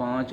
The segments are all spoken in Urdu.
5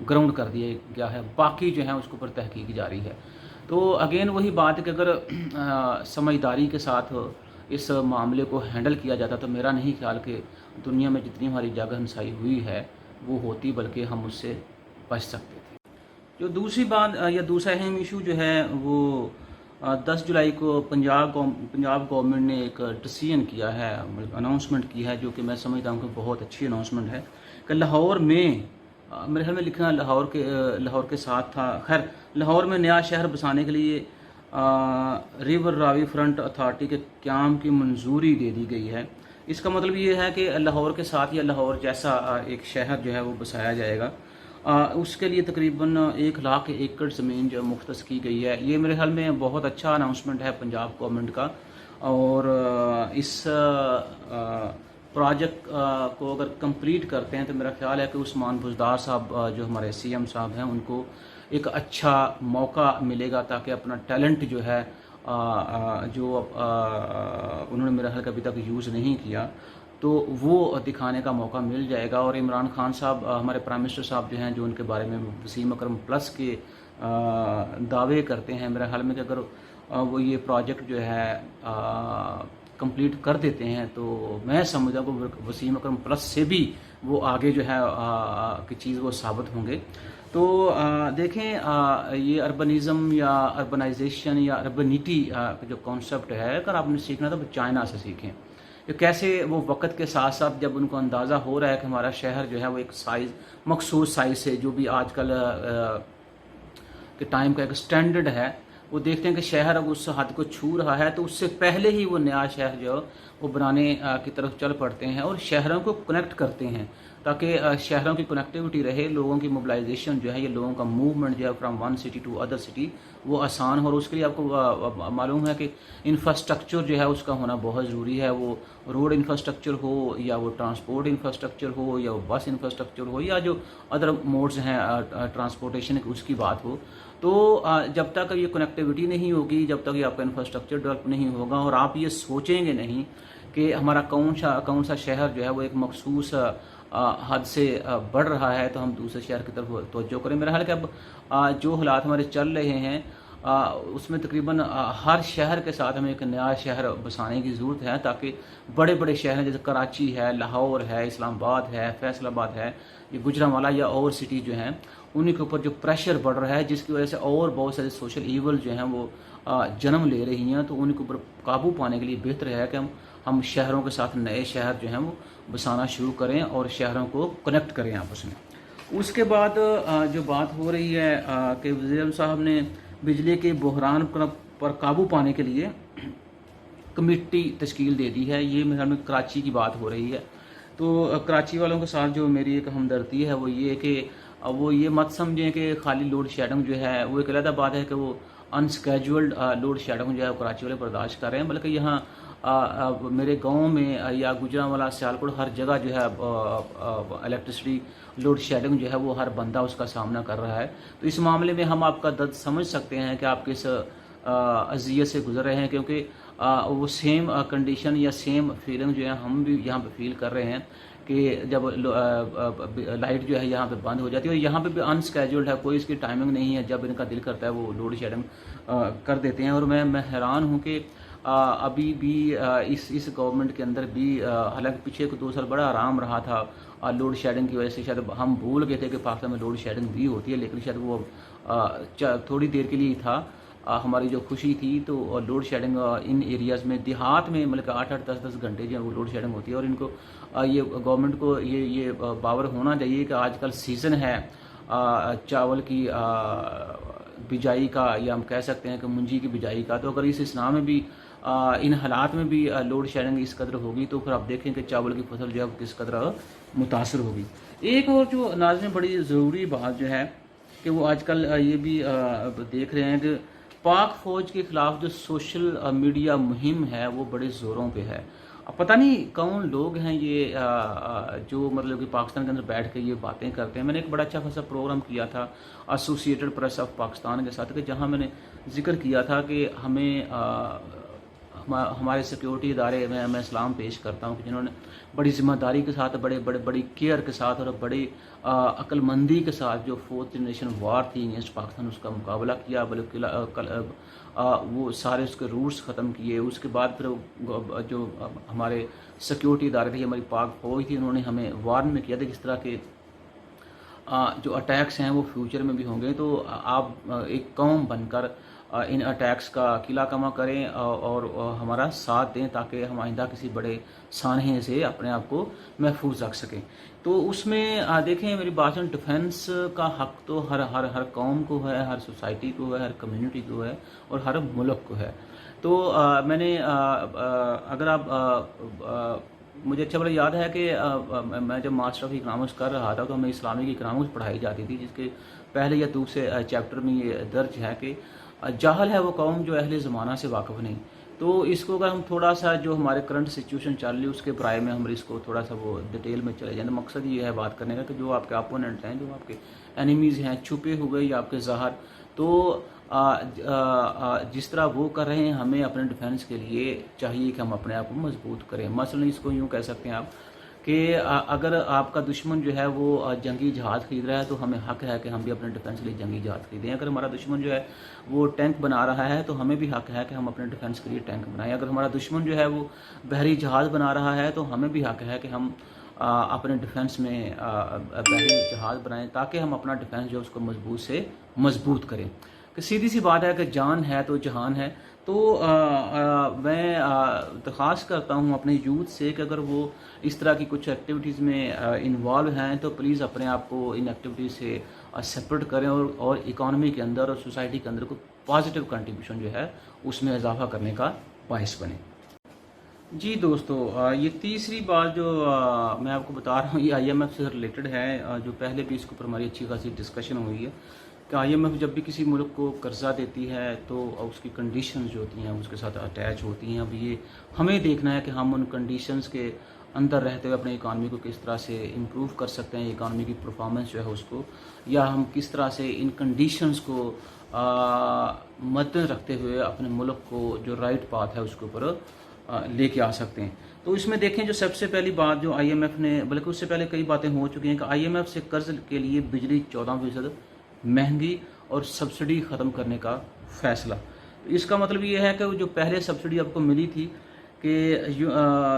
گراؤنڈ کر دیا گیا ہے، باقی جو ہیں اس کے اوپر تحقیق جاری ہے۔ تو اگین وہی بات ہے کہ اگر سمجھداری کے ساتھ اس معاملے کو ہینڈل کیا جاتا تو میرا نہیں خیال کہ دنیا میں جتنی ہماری جاگ ہنسائی ہوئی ہے وہ ہوتی، بلکہ ہم اس سے بچ سکتے تھے۔ جو دوسری بات یا دوسرا اہم ایشو جو ہے وہ 10 جولائی کو پنجاب گورنمنٹ نے ایک ڈسیزن کیا ہے، اناؤنسمنٹ کی ہے، جو کہ میں سمجھتا ہوں کہ بہت اچھی اناؤنسمنٹ ہے کہ لاہور میں میرے خیال میں لکھنا لاہور کے ساتھ تھا، خیر لاہور میں نیا شہر بسانے کے لیے ریور راوی فرنٹ اتھارٹی کے قیام کی منظوری دے دی گئی ہے۔ اس کا مطلب یہ ہے کہ لاہور کے ساتھ یا لاہور جیسا ایک شہر جو ہے وہ بسایا جائے گا۔ اس کے لیے تقریباً 1,00,000 ایکڑ زمین جو مختص کی گئی ہے۔ یہ میرے خیال میں بہت اچھا اناؤنسمنٹ ہے پنجاب گورنمنٹ کا، اور اس پروجیکٹ کو اگر کمپلیٹ کرتے ہیں تو میرا خیال ہے کہ عثمان بزدار صاحب جو ہمارے سی ایم صاحب ہیں ان کو ایک اچھا موقع ملے گا تاکہ اپنا ٹیلنٹ جو ہے جو انہوں نے میرا خیال ابھی تک یوز نہیں کیا تو وہ دکھانے کا موقع مل جائے گا۔ اور عمران خان صاحب ہمارے پرائم منسٹر صاحب جو ہیں جو ان کے بارے میں وسیم اکرم پلس کے دعوے کرتے ہیں، میرا خیال میں کہ اگر وہ یہ پروجیکٹ جو ہے کمپلیٹ کر دیتے ہیں تو میں سمجھتا ہوں کہ وسیم اکرم پلس سے بھی وہ آگے جو ہے کی چیز وہ ثابت ہوں گے۔ تو دیکھیں یہ اربنزم یا اربنائزیشن یا اربنیٹی جو کانسیپٹ ہے، اگر آپ نے سیکھنا تو چائنا سے سیکھیں کہ کیسے وہ وقت کے ساتھ ساتھ جب ان کو اندازہ ہو رہا ہے کہ ہمارا شہر جو ہے وہ ایک سائز مخصوص سائز سے جو بھی آج کل کے ٹائم کا ایک سٹینڈرڈ ہے، وہ دیکھتے ہیں کہ شہر اب اس حد کو چھو رہا ہے تو اس سے پہلے ہی وہ نیا شہر جو وہ بنانے کی طرف چل پڑتے ہیں اور شہروں کو کنیکٹ کرتے ہیں تاکہ شہروں کی کنیکٹیوٹی رہے، لوگوں کی موبلائزیشن جو ہے یہ لوگوں کا موومنٹ جو ہے from one city to other city وہ آسان ہو۔ اور اس کے لیے آپ کو معلوم ہے کہ انفراسٹرکچر جو ہے اس کا ہونا بہت ضروری ہے، وہ روڈ انفراسٹرکچر ہو یا وہ ٹرانسپورٹ انفراسٹرکچر ہو یا وہ بس انفراسٹرکچر ہو یا جو ادر موڈز ہیں ٹرانسپورٹیشن اس کی بات ہو۔ تو جب تک یہ کنیکٹیوٹی نہیں ہوگی، جب تک یہ آپ کا انفراسٹرکچر ڈیولپ نہیں ہوگا اور آپ یہ سوچیں گے نہیں کہ ہمارا کون سا شہر جو ہے وہ ایک مخصوص حد سے بڑھ رہا ہے تو ہم دوسرے شہر کی طرف توجہ کریں۔ میرا خیال ہے کہ اب جو حالات ہمارے چل رہے ہیں اس میں تقریباً ہر شہر کے ساتھ ہمیں ایک نیا شہر بسانے کی ضرورت ہے تاکہ بڑے بڑے شہر جیسے کراچی ہے، لاہور ہے، اسلام آباد ہے، فیصل آباد ہے، یہ گوجرانوالہ یا اور سٹی جو ہیں انہیں کے اوپر جو پریشر بڑھ رہا ہے جس کی وجہ سے اور بہت سارے سوشل ایول جو ہیں وہ جنم لے رہی ہیں، تو ان کے اوپر قابو پانے کے لیے بہتر ہے کہ ہم شہروں کے ساتھ نئے شہر جو ہیں وہ بسانا شروع کریں اور شہروں کو کنیکٹ کریں آپس میں۔ اس کے بعد جو بات ہو رہی ہے کہ وزیر اعظم صاحب نے بجلی کے بحران پر قابو پانے کے لیے کمیٹی تشکیل دے دی ہے، یہ میرے خیال میں کراچی کی بات ہو رہی ہے۔ تو کراچی والوں کے ساتھ جو میری ایک ہمدردی ہے وہ یہ کہ وہ یہ مت سمجھیں کہ خالی لوڈ شیڈنگ جو ہے وہ ایک علیحدہ بات ہے کہ وہ انسکیجولڈ لوڈ شیڈنگ جو ہے کراچی والے برداشت کر رہے ہیں، بلکہ یہاں میرے گاؤں میں یا گوجرانوالہ سیالکوٹ ہر جگہ جو ہے الیکٹرسٹی لوڈ شیڈنگ جو ہے وہ ہر بندہ اس کا سامنا کر رہا ہے۔ تو اس معاملے میں ہم آپ کا درد سمجھ سکتے ہیں کہ آپ کس اذیت سے گزر رہے ہیں، کیونکہ وہ سیم کنڈیشن یا سیم فیلنگ جو ہے ہم بھی یہاں پہ فیل کر رہے ہیں کہ جب لائٹ جو ہے یہاں پہ بند ہو جاتی ہے اور یہاں پہ بھی انسکیجولڈ ہے، کوئی اس کی ٹائمنگ نہیں ہے، جب ان کا دل کرتا ہے وہ لوڈ شیڈنگ کر دیتے ہیں۔ اور میں حیران ہوں کہ ابھی بھی اس گورنمنٹ کے اندر بھی حالانکہ پیچھے 2 سال بڑا آرام رہا تھا لوڈ شیڈنگ کی وجہ سے، شاید ہم بھول گئے تھے کہ پاکستان میں لوڈ شیڈنگ بھی ہوتی ہے، لیکن شاید وہ تھوڑی دیر کے لیے ہی تھا ہماری جو خوشی تھی۔ تو لوڈ شیڈنگ ان ایریاز میں دیہات میں مطلب 8-8 10-10 گھنٹے جو ہے وہ لوڈ شیڈنگ ہوتی ہے، اور ان کو یہ گورنمنٹ کو یہ باور ہونا چاہیے کہ آج کل سیزن ہے چاول کی بجائی کا، یا ہم کہہ سکتے ہیں کہ منجی کی بجائی کا، تو اگر اس اسنا میں بھی ان حالات میں بھی لوڈ شیڈنگ اس قدر ہوگی تو پھر آپ دیکھیں کہ چاول کی فصل جو ہے کس قدر متاثر ہوگی۔ ایک اور جو ناظرین بڑی ضروری بات جو ہے کہ وہ آج کل یہ بھی دیکھ رہے ہیں کہ پاک فوج کے خلاف جو سوشل میڈیا مہم ہے وہ بڑے زوروں پہ ہے۔ اب پتہ نہیں کون لوگ ہیں یہ جو مطلب کہ پاکستان کے اندر بیٹھ کے یہ باتیں کرتے ہیں۔ میں نے ایک بڑا اچھا خاصا پروگرام کیا تھا ایسوسیٹڈ پریس آف پاکستان کے ساتھ کہ جہاں میں نے ذکر کیا تھا کہ ہمیں ہمارے سیکیورٹی ادارے میں سلام پیش کرتا ہوں کہ جنہوں نے بڑی ذمہ داری کے ساتھ بڑی کیئر کے ساتھ اور بڑی عقل مندی کے ساتھ جو 4th جنریشن وار تھی اگینسٹ پاکستان اس کا مقابلہ کیا، بلکہ وہ سارے اس کے روٹس ختم کیے. اس کے بعد پھر جو ہمارے سیکیورٹی ادارے تھے، ہماری پاک فوج تھی، انہوں نے ہمیں وارن میں کیا تھا کس طرح کے جو اٹیکس ہیں وہ فیوچر میں بھی ہوں گے. تو آپ ایک قوم بن کر ان اٹیکس کا قلعہ کما کریں اور ہمارا ساتھ دیں تاکہ ہم آئندہ کسی بڑے سانحے سے اپنے آپ کو محفوظ رکھ سکیں. تو اس میں دیکھیں میری بات ہے، ڈیفنس کا حق تو ہر قوم کو ہے، ہر سوسائٹی کو ہے، ہر کمیونٹی کو ہے اور ہر ملک کو ہے. تو میں نے اگر آپ مجھے اچھا بڑا یاد ہے کہ میں جب ماسٹر آف اکنامکس کر رہا تھا تو ہمیں اسلامک اکنامکس پڑھائی جاتی تھی، جس کے پہلے یا دوسرے چیپٹر میں یہ درج ہے کہ جاہل ہے وہ قوم جو اہل زمانہ سے واقف نہیں. تو اس کو اگر ہم تھوڑا سا جو ہمارے کرنٹ سچویشن چل رہی ہے اس کے برائے میں ہم اس کو تھوڑا سا وہ ڈیٹیل میں چلے جائیں. مقصد یہ ہے بات کرنے کا کہ جو آپ کے اپوننٹ ہیں، جو آپ کے اینیمیز ہیں، چھپے ہوئے یا آپ کے ظاہر، تو جس طرح وہ کر رہے ہیں ہمیں اپنے ڈیفنس کے لیے چاہیے کہ ہم اپنے آپ کو مضبوط کریں. مثلا اس کو یوں کہہ سکتے ہیں آپ کہ اگر آپ کا دشمن جو ہے وہ جنگی جہاز خرید رہا ہے تو ہمیں حق ہے کہ ہم بھی اپنے ڈیفنس کے لیے جنگی جہاز خریدیں. اگر ہمارا دشمن جو ہے وہ ٹینک بنا رہا ہے تو ہمیں بھی حق ہے کہ ہم اپنے ڈیفنس کے لیے ٹینک بنائیں. اگر ہمارا دشمن جو ہے وہ بحری جہاز بنا رہا ہے تو ہمیں بھی حق ہے کہ ہم اپنے ڈیفنس میں بحری جہاز بنائیں تاکہ ہم اپنا ڈیفنس جو ہے اس کو مضبوط سے مضبوط کریں. کہ سیدھی سی بات ہے کہ جان ہے تو جہان ہے. تو میں درخواست کرتا ہوں اپنے یوتھ سے کہ اگر وہ اس طرح کی کچھ ایکٹیویٹیز میں انوالو ہیں تو پلیز اپنے آپ کو ان ایکٹیویٹیز سے سپورٹ کریں اور اکانومی کے اندر اور سوسائٹی کے اندر کوئی پازیٹیو کنٹریبیوشن جو ہے اس میں اضافہ کرنے کا باعث بنے. جی دوستو، یہ تیسری بات جو میں آپ کو بتا رہا ہوں یہ IMF سے ریلیٹڈ ہے. جو پہلے بھی اس کے اوپر ہماری اچھی خاصی ڈسکشن ہوئی ہے کہ IMF جب بھی کسی ملک کو قرضہ دیتی ہے تو اس کی کنڈیشنز جو ہوتی ہیں اس کے ساتھ اٹیچ ہوتی ہیں. اب یہ ہمیں دیکھنا ہے کہ ہم ان کنڈیشنز کے اندر رہتے ہوئے اپنے اکانومی کو کس طرح سے امپروو کر سکتے ہیں، اکانومی کی پرفارمنس جو ہے اس کو، یا ہم کس طرح سے ان کنڈیشنز کو مد رکھتے ہوئے اپنے ملک کو جو رائٹ پاتھ ہے اس کے اوپر لے کے آ سکتے ہیں. تو اس میں دیکھیں جو سب سے پہلی بات جو IMF نے، بلکہ اس سے پہلے کئی باتیں ہو چکی ہیں کہ IMF سے قرض کے لیے بجلی 14% مہنگی اور سبسڈی ختم کرنے کا فیصلہ. اس کا مطلب یہ ہے کہ جو پہلے سبسڈی آپ کو ملی تھی کہ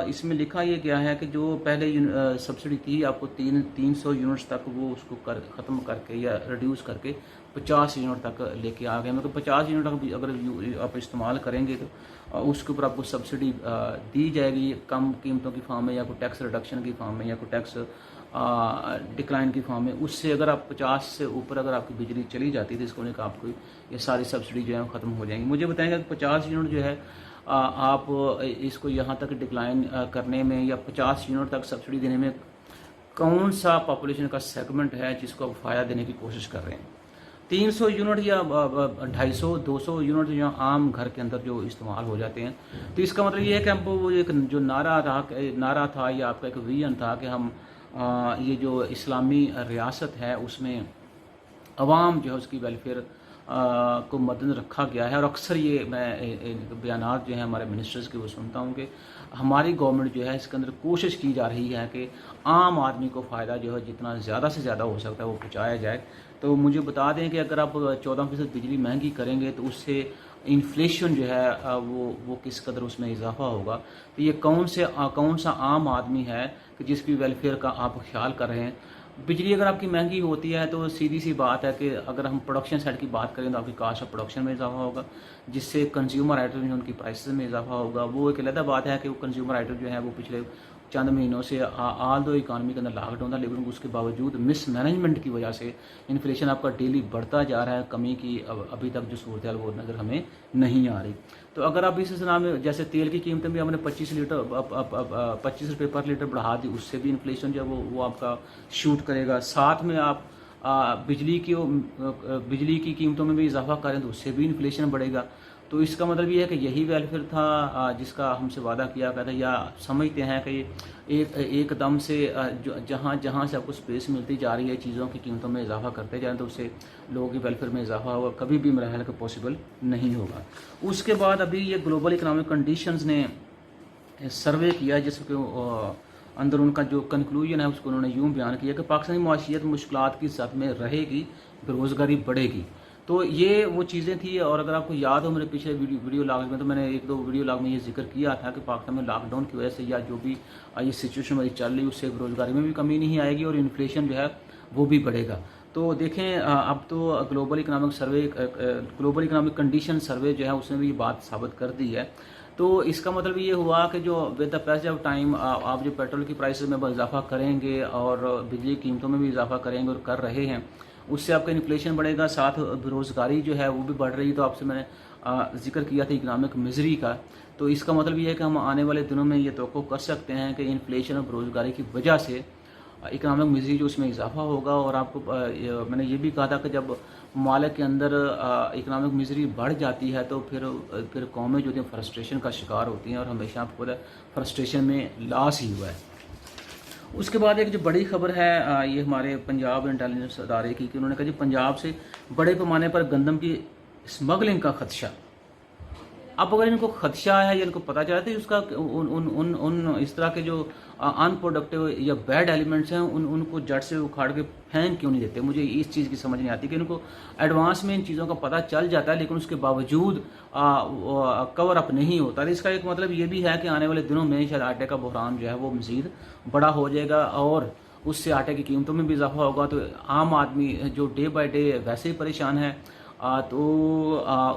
اس میں لکھا یہ گیا ہے کہ جو پہلے سبسڈی تھی آپ کو 300 یونٹس تک وہ اس کو ختم کر کے یا ریڈیوس کر کے 50 یونٹ تک لے کے آ گئے. مطلب 50 یونٹ تک اگر آپ استعمال کریں گے تو اس کے اوپر آپ کو سبسڈی دی جائے گی کم قیمتوں کی فارم میں، یا کوئی ٹیکس ریڈکشن کی فارم میں، یا کوئی ٹیکس ڈکلائن کی فارم میں. اس سے اگر آپ 50 سے اوپر اگر آپ کی بجلی چلی جاتی تھی اس کو لے کر آپ کو یہ ساری سبسڈی جو ہے ختم ہو جائیں گی. مجھے بتائیں گے کہ 50 یونٹ جو ہے آپ اس کو یہاں تک ڈکلائن کرنے میں یا 50 یونٹ تک سبسڈی دینے میں کون سا پاپولیشن کا سیگمنٹ ہے جس کو آپ فائدہ دینے کی کوشش کر رہے ہیں. 300 یونٹ یا 250 200 یونٹ جو عام گھر کے اندر جو استعمال ہو جاتے ہیں. تو اس کا مطلب یہ ہے کہ ہم کو وہ ایک جو نعرہ تھا یا آپ کا ایک ویژن تھا کہ ہم یہ جو اسلامی ریاست ہے اس میں عوام جو ہے اس کی ویلفیئر کو مدنظر رکھا گیا ہے. اور اکثر یہ میں بیانات جو ہیں ہمارے منسٹرز کے وہ سنتا ہوں کہ ہماری گورنمنٹ جو ہے اس کے اندر کوشش کی جا رہی ہے کہ عام آدمی کو فائدہ جو ہے جتنا زیادہ سے زیادہ ہو سکتا ہے وہ پہنچایا جائے. تو مجھے بتا دیں کہ اگر آپ 14% بجلی مہنگی کریں گے تو اس سے انفلیشن جو ہے وہ کس قدر اس میں اضافہ ہوگا. تو یہ کون سا عام آدمی ہے کہ جس کی ویلفیئر کا آپ خیال کر رہے ہیں. بجلی اگر آپ کی مہنگی ہوتی ہے تو سیدھی سی بات ہے کہ اگر ہم پروڈکشن سائڈ کی بات کریں تو آپ کی کاسٹ آف پروڈکشن میں اضافہ ہوگا جس سے کنزیومر آئٹم جو ان کی پرائسز میں اضافہ ہوگا. وہ ایک علیحدہ بات ہے کہ وہ کنزیومر آئٹم جو ہے وہ پچھلے چند مہینوں سے آل دو اکانومی کے اندر لاک ڈاؤن تھا لیکن اس کے باوجود مس مینجمنٹ کی وجہ سے انفلیشن آپ کا ڈیلی بڑھتا جا رہا ہے. کمی کی ابھی تک جو صورتحال وہ نظر ہمیں نہیں آ رہی. تو اگر آپ اس سلسلہ میں جیسے تیل کی قیمتیں بھی ہم نے 25 روپے پر لیٹر بڑھا دی، اس سے بھی انفلیشن جو ہے وہ آپ کا شوٹ کرے گا. ساتھ میں آپ بجلی کی قیمتوں میں بھی اضافہ کریں تو اس سے بھی انفلیشن بڑھے گا. تو اس کا مطلب یہ ہے کہ یہی ویلفیئر تھا جس کا ہم سے وعدہ کیا گیا تھا، یا سمجھتے ہیں کہ ایک دم سے جہاں سے آپ کو اسپیس ملتی جا رہی ہے چیزوں کی قیمتوں میں اضافہ کرتے جائیں تو اس سے لوگوں کی ویلفیئر میں اضافہ ہوگا، کبھی بھی میرا خیال ہے کہ پاسبل نہیں ہوگا۔ اس کے بعد ابھی یہ گلوبل اکنامک کنڈیشنز نے سروے کیا جس کے اندر ان کا جو کنکلوژن ہے اس کو انہوں نے یوں بیان کیا کہ پاکستانی معاشیت مشکلات کی سطح میں رہے گی، بے روزگاری بڑھے گی۔ تو یہ وہ چیزیں تھیں، اور اگر آپ کو یاد ہو میرے پچھلے ویڈیو لاگ میں تو میں نے ایک دو ویڈیو لاگ میں یہ ذکر کیا تھا کہ پاکستان میں لاک ڈاؤن کی وجہ سے یا جو بھی یہ سچویشن ہماری چل رہی ہے اس سے بے روزگاری میں بھی کمی نہیں آئے گی اور انفلیشن جو ہے وہ بھی بڑھے گا۔ تو دیکھیں اب تو گلوبل اکنامک کنڈیشن سروے جو ہے اس نے بھی یہ بات ثابت کر دی ہے۔ تو اس کا مطلب یہ ہوا کہ جو with the passage of time آپ جو پیٹرول کی پرائسز میں اضافہ کریں گے اور بجلی کی قیمتوں میں بھی اضافہ کریں گے اور کر رہے ہیں، اس سے آپ کا انفلیشن بڑھے گا، ساتھ بے روزگاری جو ہے وہ بھی بڑھ رہی ہے۔ تو آپ سے میں نے ذکر کیا تھا اکنامک مزری کا، تو اس کا مطلب یہ ہے کہ ہم آنے والے دنوں میں یہ توقع کر سکتے ہیں کہ انفلیشن اور بے روزگاری کی وجہ سے اکنامک مزری جو اس میں اضافہ ہوگا۔ اور آپ کو میں نے یہ بھی کہا تھا کہ جب ممالک کے اندر اکنامک مزری بڑھ جاتی ہے تو پھر قومیں جو ہیں فرسٹریشن کا شکار ہوتی ہیں، اور ہمیشہ آپ کو پتہ ہے فرسٹریشن میں لاس ہی ہوا ہے۔ اس کے بعد ایک جو بڑی خبر ہے یہ ہمارے پنجاب انٹیلیجنس ادارے کی کہ انہوں نے کہا جی پنجاب سے بڑے پیمانے پر گندم کی اسمگلنگ کا خدشہ۔ اب اگر ان کو خدشہ ہے یا ان کو پتہ چلا تو اس کا اس طرح کے جو ان پروڈکٹیو یا بیڈ ایلیمنٹس ہیں ان کو جڑ سے اکھاڑ کے پھینک کیوں نہیں دیتے؟ مجھے اس چیز کی سمجھ نہیں آتی کہ ان کو ایڈوانس میں ان چیزوں کا پتہ چل جاتا ہے لیکن اس کے باوجود کور اپ نہیں ہوتا۔ اس کا ایک مطلب یہ بھی ہے کہ آنے والے دنوں میں شاید آٹے کا بحران جو ہے وہ مزید بڑا ہو جائے گا اور اس سے آٹے کی قیمتوں میں بھی اضافہ ہوگا۔ تو عام آدمی جو ڈے بائی ڈے ویسے ہی پریشان ہے تو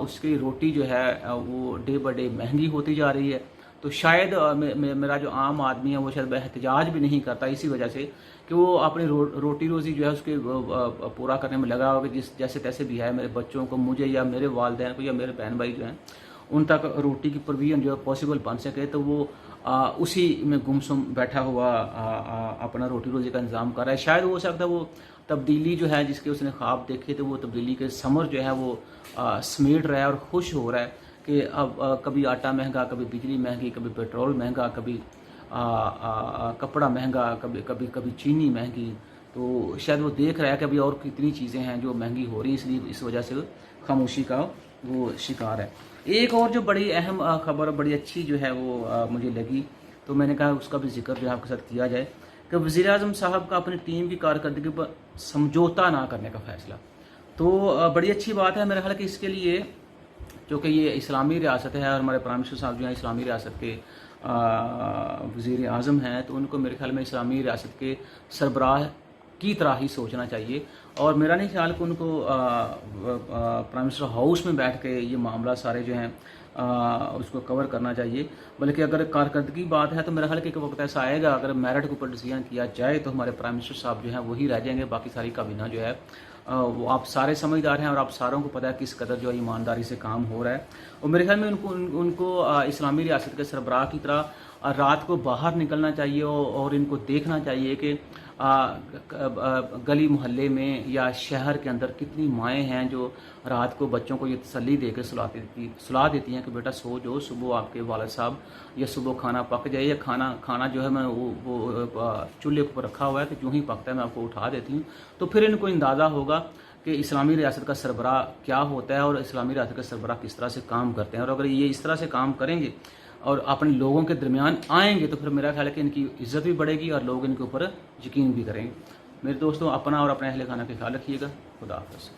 اس کی روٹی جو ہے وہ ڈے بائی ڈے مہنگی ہوتی جا رہی ہے۔ تو شاید میرا جو عام آدمی ہے وہ شاید احتجاج بھی نہیں کرتا اسی وجہ سے کہ وہ اپنی روٹی روزی جو ہے اس کے پورا کرنے میں لگا ہو کہ جیسے تیسے بھی ہے میرے بچوں کو، مجھے یا میرے والدین کو یا میرے بہن بھائی جو ہیں ان تک روٹی کی پروویژن جو ہے پاسبل بن سکے، تو وہ اسی میں گمسم بیٹھا ہوا اپنا روٹی روزی کا انتظام کر رہا ہے۔ شاید ہو سکتا ہے وہ تبدیلی جو ہے جس کے اس نے خواب دیکھے تو وہ تبدیلی کے ثمر جو ہے وہ سمیٹ رہا ہے اور خوش ہو رہا ہے کہ اب کبھی آٹا مہنگا، کبھی بجلی مہنگی، کبھی پیٹرول مہنگا، کبھی کپڑا مہنگا، کبھی چینی مہنگی۔ تو شاید وہ دیکھ رہا ہے کہ ابھی اور کتنی چیزیں ہیں جو مہنگی ہو رہی ہیں، اس لیے اس وجہ سے خاموشی کا وہ شکار ہے۔ ایک اور جو بڑی اہم خبر بڑی اچھی جو ہے وہ مجھے لگی تو میں نے کہا اس کا بھی ذکر جو ہے آپ کے ساتھ کیا جائے کہ وزیر اعظم صاحب کا اپنی ٹیم کی کارکردگی پر سمجھوتا نہ کرنے کا فیصلہ۔ تو بڑی اچھی بات ہے میرا خیال ہے کہ اس کے لیے چونکہ یہ اسلامی ریاست ہے اور ہمارے پرائم منسٹر صاحب جو ہیں اسلامی ریاست کے وزیر اعظم ہیں، تو ان کو میرے خیال میں اسلامی ریاست کے سربراہ کی طرح ہی سوچنا چاہیے، اور میرا نہیں خیال کہ ان کو پرائم منسٹر ہاؤس میں بیٹھ کے یہ معاملہ سارے جو ہیں اس کو کور کرنا چاہیے، بلکہ اگر کارکردگی بات ہے تو میرا خیال کہ ایک وقت ایسا آئے گا اگر میرٹ کے اوپر ڈیسیژن کیا جائے تو ہمارے پرائم منسٹر صاحب جو ہیں وہی رہ جائیں گے، باقی ساری کابینہ جو ہے وہ آپ سارے سمجھدار ہیں اور آپ ساروں کو پتہ ہے کس قدر جو ایمانداری سے کام ہو رہا ہے۔ اور میرے خیال میں ان کو اسلامی ریاست کے سربراہ کی طرح رات کو باہر نکلنا چاہیے اور ان کو دیکھنا چاہیے کہ گلی محلے میں یا شہر کے اندر کتنی مائیں ہیں جو رات کو بچوں کو یہ تسلی دے کے سلا دیتی ہیں کہ بیٹا سو جو صبح آپ کے والد صاحب یا صبح کھانا پک جائے یا کھانا جو ہے میں وہ چولہے پر رکھا ہوا ہے کہ جو ہی پکتا ہے میں آپ کو اٹھا دیتی ہوں۔ تو پھر ان کو اندازہ ہوگا کہ اسلامی ریاست کا سربراہ کیا ہوتا ہے اور اسلامی ریاست کا سربراہ کس طرح سے کام کرتے ہیں، اور اگر یہ اس طرح سے کام کریں گے اور اپنے لوگوں کے درمیان آئیں گے تو پھر میرا خیال ہے کہ ان کی عزت بھی بڑھے گی اور لوگ ان کے اوپر یقین بھی کریں گے۔ میرے دوستوں اپنا اور اپنے اہل خانہ کا خیال رکھیے گا۔ خدا حافظ۔